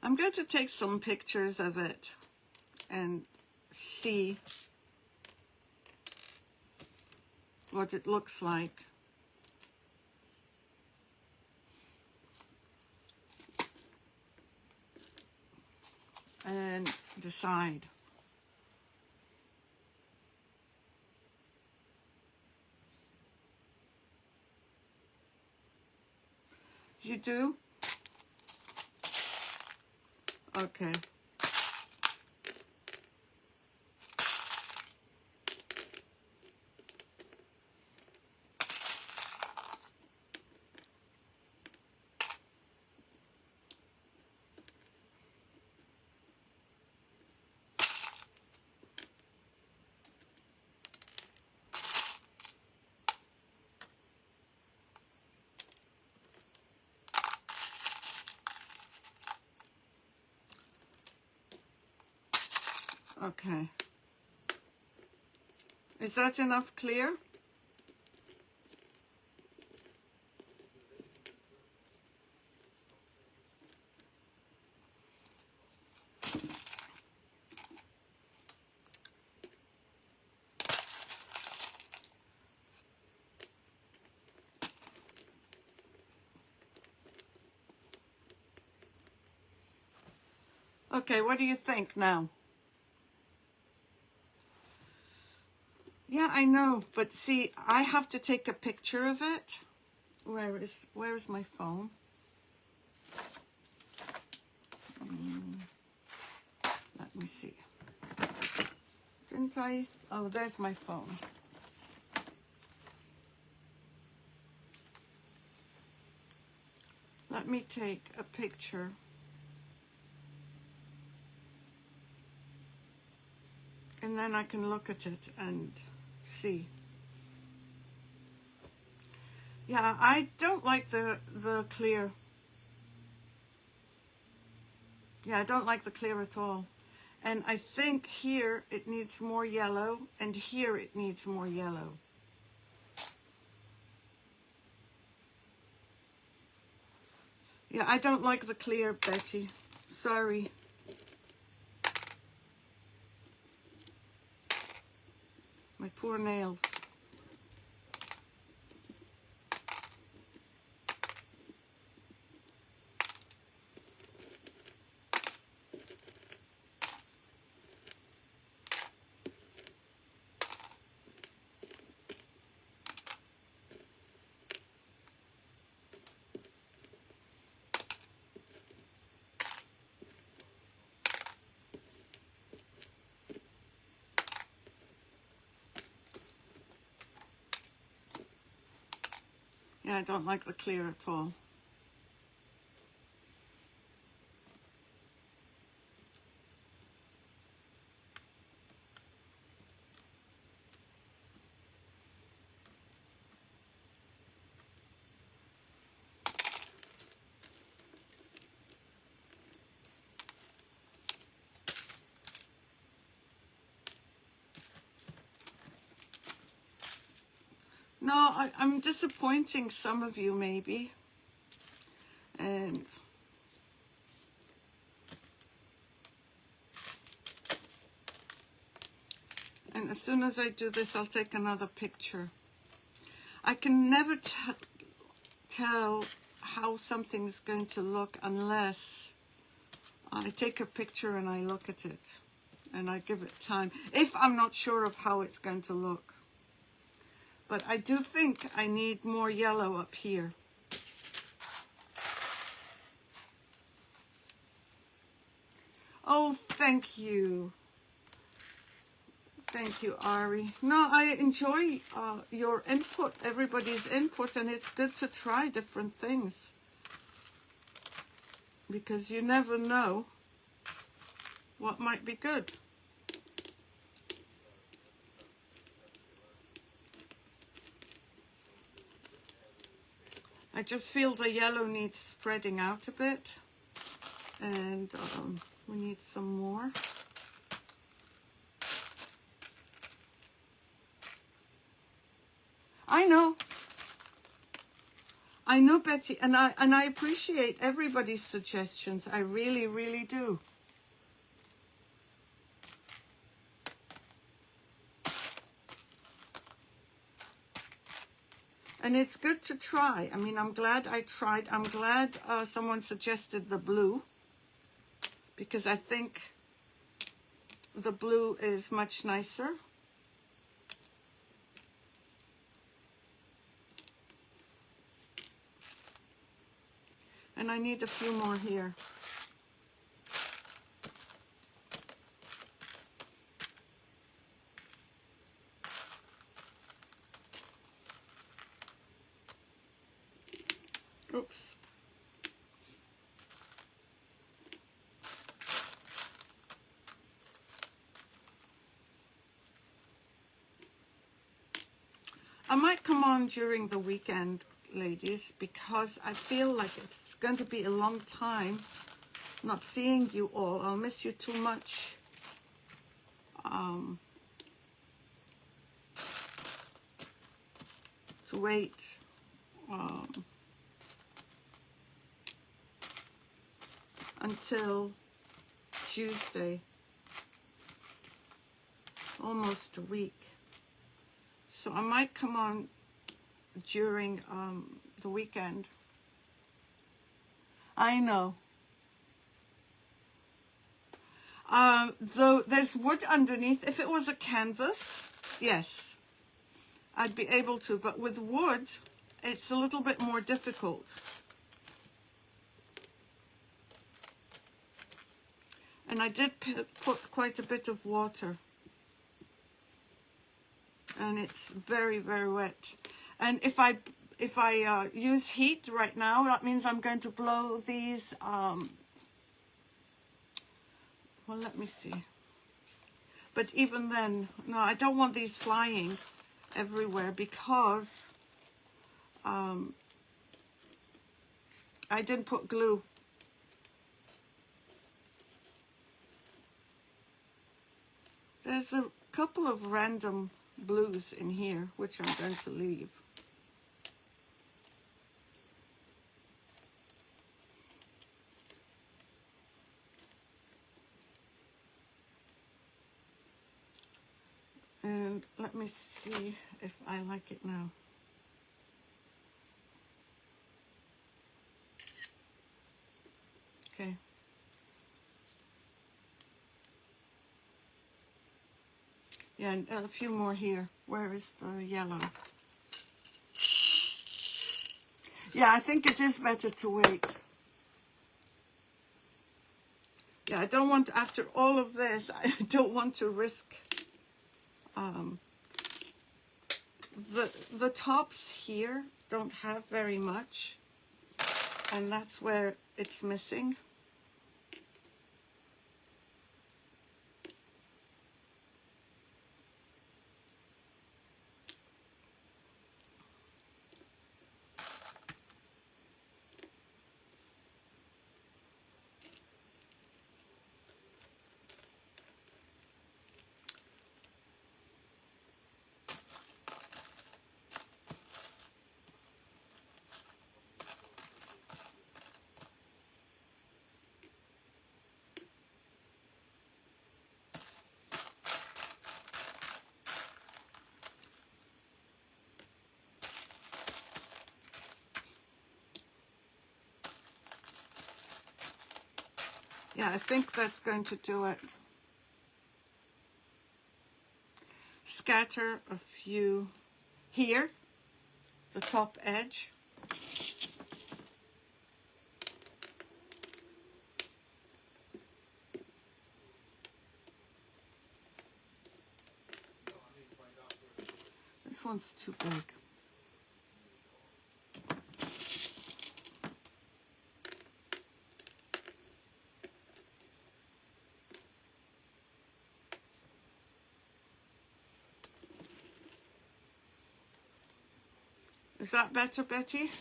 I'm going to take some pictures of it and see what it looks like. And decide. You do? Okay. Okay. Is that enough clear? Okay, what do you think now? Yeah, I know, but see, I have to take a picture of it. Where is my phone? Let me see. Didn't I? Oh, there's my phone. Let me take a picture. And then I can look at it and see. Yeah, I don't like the clear. Yeah, I don't like the clear at all. And I think here it needs more yellow, and here it needs more yellow. Yeah, I don't like the clear, Betty. Sorry. My poor nails. Yeah, I don't like the clear at all. No, I'm disappointing some of you maybe. And as soon as I do this, I'll take another picture. I can never tell how something's going to look unless I take a picture and I look at it and I give it time, if I'm not sure of how it's going to look. But I do think I need more yellow up here. Oh, thank you. Thank you, Ari. No, I enjoy your input, everybody's input, and it's good to try different things. Because you never know what might be good. I just feel the yellow needs spreading out a bit, and we need some more. I know, Betty, and I appreciate everybody's suggestions. I really, really do. And it's good to try. I mean, I'm glad I tried. I'm glad someone suggested the blue, because I think the blue is much nicer. And I need a few more here. Oops. I might come on during the weekend, ladies, because I feel like it's going to be a long time not seeing you all. I'll miss you too much. To wait until Tuesday, almost a week. So I might come on during the weekend. I know. Though there's wood underneath. If it was a canvas, yes, I'd be able to. But with wood, it's a little bit more difficult. And I did put quite a bit of water. And it's very, very wet. And if I use heat right now, that means I'm going to blow these, well, let me see. But even then, no, I don't want these flying everywhere, because I didn't put glue. There's a couple of random blues in here, which I'm going to leave. And let me see if I like it now. Okay. Yeah, and a few more here. Where is the yellow? Yeah, I think it is better to wait. Yeah, I don't want, after all of this, I don't want to risk the tops here don't have very much, and that's where it's missing. Yeah, I think that's going to do it. Scatter a few here, the top edge. This one's too big. Is that better, Betty?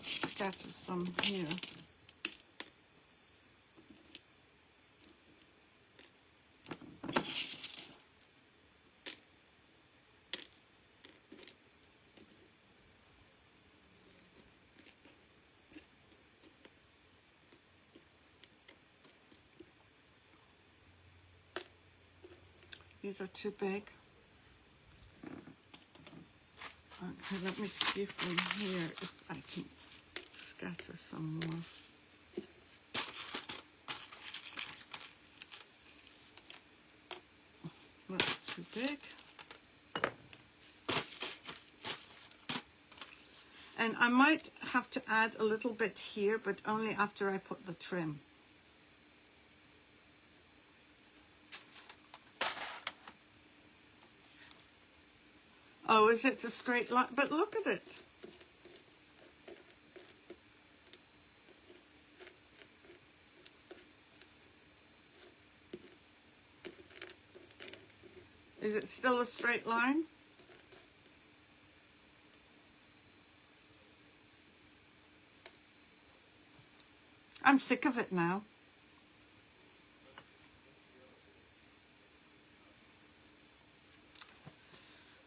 scatter some here. These are too big. Okay, let me see from here if I can scatter some more. That's too big. And I might have to add a little bit here, but only after I put the trim. Oh, is it a straight line? But look at it. Is it still a straight line? I'm sick of it now.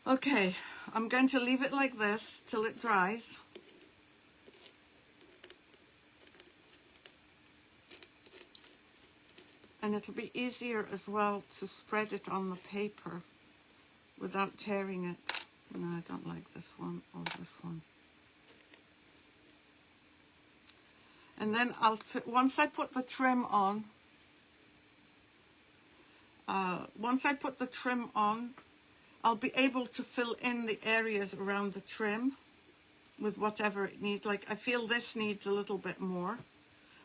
Okay, I'm going to leave it like this till it dries. And it'll be easier as well to spread it on the paper without tearing it. No, I don't like this one or this one. And then once I put the trim on, I'll be able to fill in the areas around the trim with whatever it needs. Like I feel this needs a little bit more,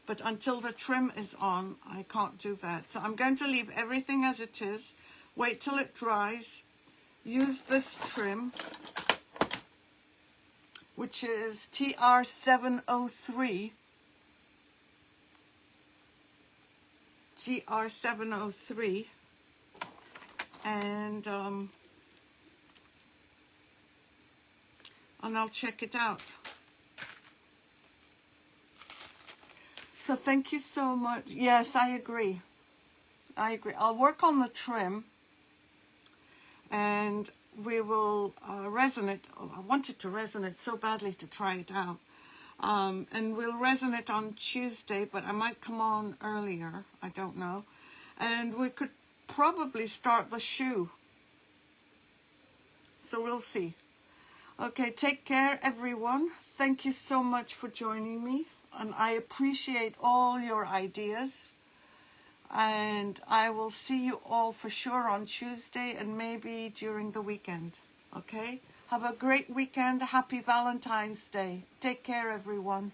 but until the trim is on, I can't do that. So I'm going to leave everything as it is, wait till it dries, use this trim, which is TR703. TR703. And I'll check it out. So thank you so much. Yes, I agree. I agree. I'll work on the trim and we will resin it. Oh, I wanted to resin it so badly to try it out. And we'll resin it on Tuesday, but I might come on earlier. I don't know. And we could probably start the shoe. So we'll see. Okay, take care, everyone. Thank you so much for joining me. And I appreciate all your ideas. And I will see you all for sure on Tuesday and maybe during the weekend. Okay? Have a great weekend. Happy Valentine's Day. Take care, everyone.